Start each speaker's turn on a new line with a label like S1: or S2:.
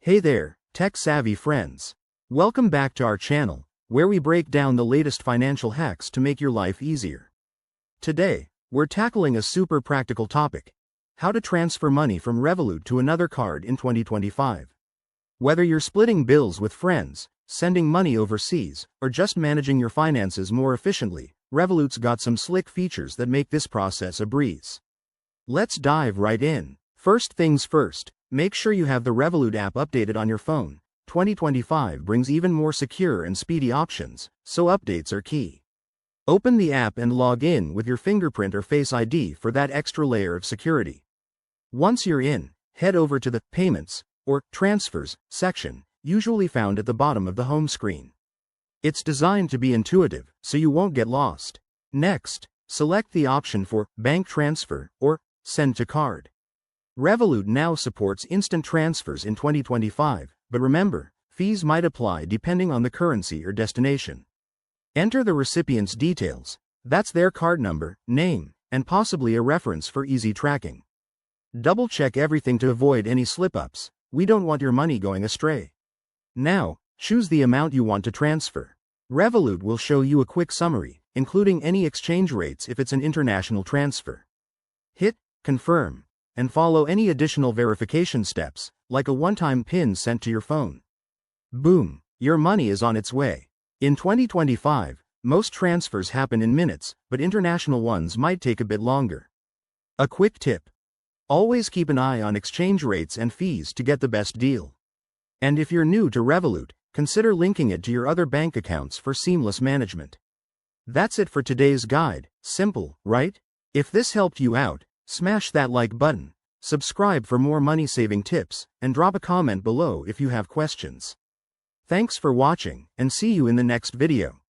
S1: Hey there, tech-savvy friends. Welcome back to our channel, where we break down the latest financial hacks to make your life easier. Today, we're tackling a super practical topic: how to transfer money from Revolut to another card in 2025. Whether you're splitting bills with friends, sending money overseas, or just managing your finances more efficiently, Revolut's got some slick features that make this process a breeze. Let's dive right in. First things first, make sure you have the Revolut app updated on your phone. 2025 brings even more secure and speedy options, so updates are key. Open the app and log in with your fingerprint or Face ID for that extra layer of security. Once you're in, head over to the Payments or Transfers section, usually found at the bottom of the home screen. It's designed to be intuitive, so you won't get lost. Next, select the option for Bank Transfer or Send to Card. Revolut now supports instant transfers in 2025, but remember, fees might apply depending on the currency or destination. Enter the recipient's details, that's their card number, name, and possibly a reference for easy tracking. Double-check everything to avoid any slip-ups. We don't want your money going astray. Now, choose the amount you want to transfer. Revolut will show you a quick summary, including any exchange rates if it's an international transfer. Hit Confirm, and follow any additional verification steps, like a one-time PIN sent to your phone. Boom, your money is on its way. In 2025, most transfers happen in minutes, but international ones might take a bit longer. A quick tip: always keep an eye on exchange rates and fees to get the best deal. And if you're new to Revolut, consider linking it to your other bank accounts for seamless management. That's it for today's guide. Simple, right? If this helped you out, smash that like button, subscribe for more money-saving tips, and drop a comment below if you have questions. Thanks for watching, and see you in the next video.